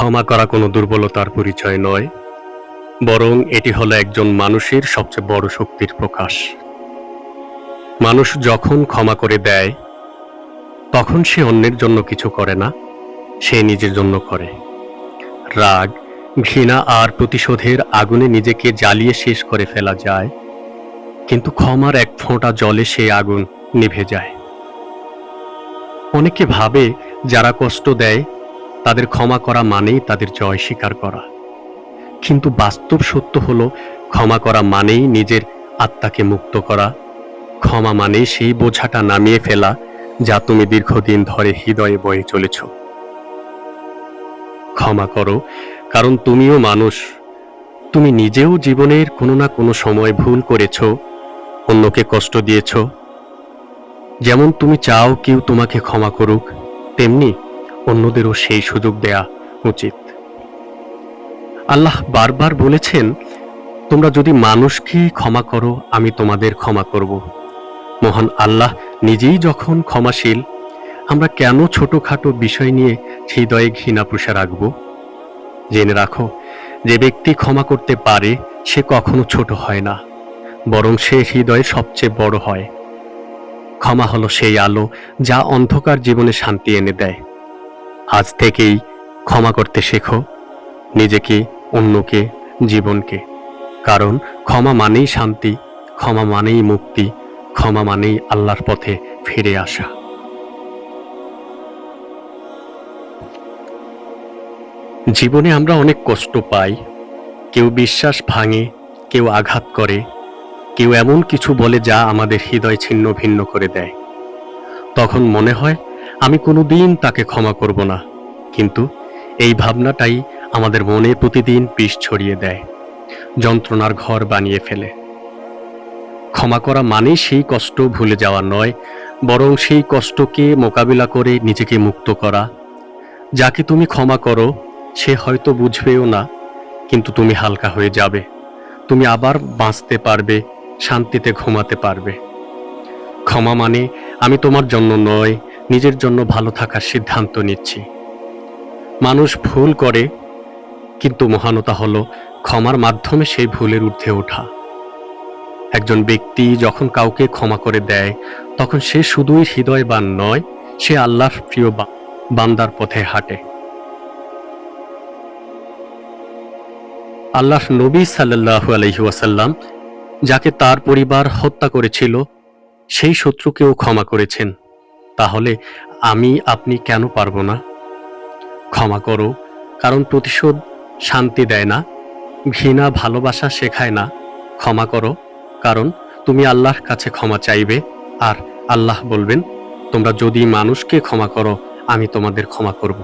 ক্ষমা করা কোনো দুর্বলতার পরিচয় নয়, বরং এটি হলো একজন মানুষের সবচেয়ে বড় শক্তির প্রকাশ। মানুষ যখন ক্ষমা করে দেয়, তখন সে অন্যের জন্য কিছু করে না, সে নিজের জন্য করে। রাগ, ঘৃণা আর প্রতিশোধের আগুনে নিজেকে জ্বালিয়ে শেষ করে ফেলা যায়, কিন্তু ক্ষমার এক ফোঁটা জলে সেই আগুন নিভে যায়। অনেকে ভাবে যারা কষ্ট দেয় তাদের ক্ষমা করা মানেই তাদের জয় স্বীকার করা, কিন্তু বাস্তব সত্য হলো ক্ষমা করা মানেই নিজের আত্মাকে মুক্ত করা। ক্ষমা মানেই সেই বোঝাটা নামিয়ে ফেলা যা তুমি দীর্ঘদিন ধরে হৃদয়ে বয়ে চলেছ। ক্ষমা করো, কারণ তুমিও মানুষ। তুমি নিজেও জীবনের কোনো না কোনো সময় ভুল করেছ, অন্যকে কষ্ট দিয়েছ। যেমন তুমি চাও কেউ তোমাকে ক্ষমা করুক, তেমনি অন্যদেরও সেই সুযোগ দেয়া উচিত। আল্লাহ বারবার বলেছেন, তোমরা যদি মানুষকে ক্ষমা করো, আমি তোমাদের ক্ষমা করব। মহান আল্লাহ নিজেই যখন ক্ষমাশীল, আমরা কেন ছোটখাটো বিষয় নিয়ে হৃদয়ে ঘৃণা পুষে রাখব? জেনে রাখো, যে ব্যক্তি ক্ষমা করতে পারে সে কখনো ছোট হয় না, বরং সে হৃদয়ে সবচেয়ে বড় হয়। ক্ষমা হলো সেই আলো যা অন্ধকার জীবনে শান্তি এনে দেয়। আজ থেকেই ক্ষমা করতে শেখো, নিজেকে, অন্যকে, জীবনকে। কারণ ক্ষমা মানেই শান্তি, ক্ষমা মানেই মুক্তি, ক্ষমা মানেই আল্লাহর পথে ফিরে আসা। জীবনে আমরা অনেক কষ্ট পাই। কেউ বিশ্বাস ভাঙে, কেউ আঘাত করে, কেউ এমন কিছু বলে যা আমাদের হৃদয় ছিন্ন ভিন্ন করে দেয়। তখন মনে হয় আমি কোনোদিন তাকে ক্ষমা করব না, কিন্তু এই ভাবনাটাই আমাদের মনে প্রতিদিন বিষ ছড়িয়ে দেয়, যন্ত্রণার ঘর বানিয়ে ফেলে। ক্ষমা করা মানেই সেই কষ্ট ভুলে যাওয়া নয়, বরং সেই কষ্টকে মোকাবিলা করে নিজেকে মুক্ত করা। যাকে তুমি ক্ষমা করো সে হয়তো বুঝবেও না, কিন্তু তুমি হালকা হয়ে যাবে। তুমি আবার বাঁচতে পারবে, শান্তিতে ঘুমাতে পারবে। ক্ষমা মানে আমি তোমার জন্য নয়, নিজের জন্য ভালো থাকার সিদ্ধান্ত নিচ্ছি। মানুষ ভুল করে, কিন্তু মহানতা হলো ক্ষমার মাধ্যমে সেই ভুলের ঊর্ধ্বে ওঠা। একজন ব্যক্তি যখন কাউকে ক্ষমা করে দেয়, তখন সে শুধুই হৃদয়বান নয়, সে আল্লাহর প্রিয় বান্দার পথে হাঁটে। আল্লাহর নবী সাল্লাল্লাহু আলাইহি ওয়াসাল্লাম যাকে তার পরিবার হত্যা করেছিল, সেই শত্রুকেও ক্ষমা করেছেন। তাহলে আমি আপনি কেন পারবো না? ক্ষমা করো, কারণ প্রতিশোধ শান্তি দেয় না, ঘৃণা ভালোবাসা শেখায় না। ক্ষমা করো, কারণ তুমি আল্লাহর কাছে ক্ষমা চাইবে, আর আল্লাহ বলবেন, তোমরা যদি মানুষকে ক্ষমা করো, আমি তোমাদের ক্ষমা করব।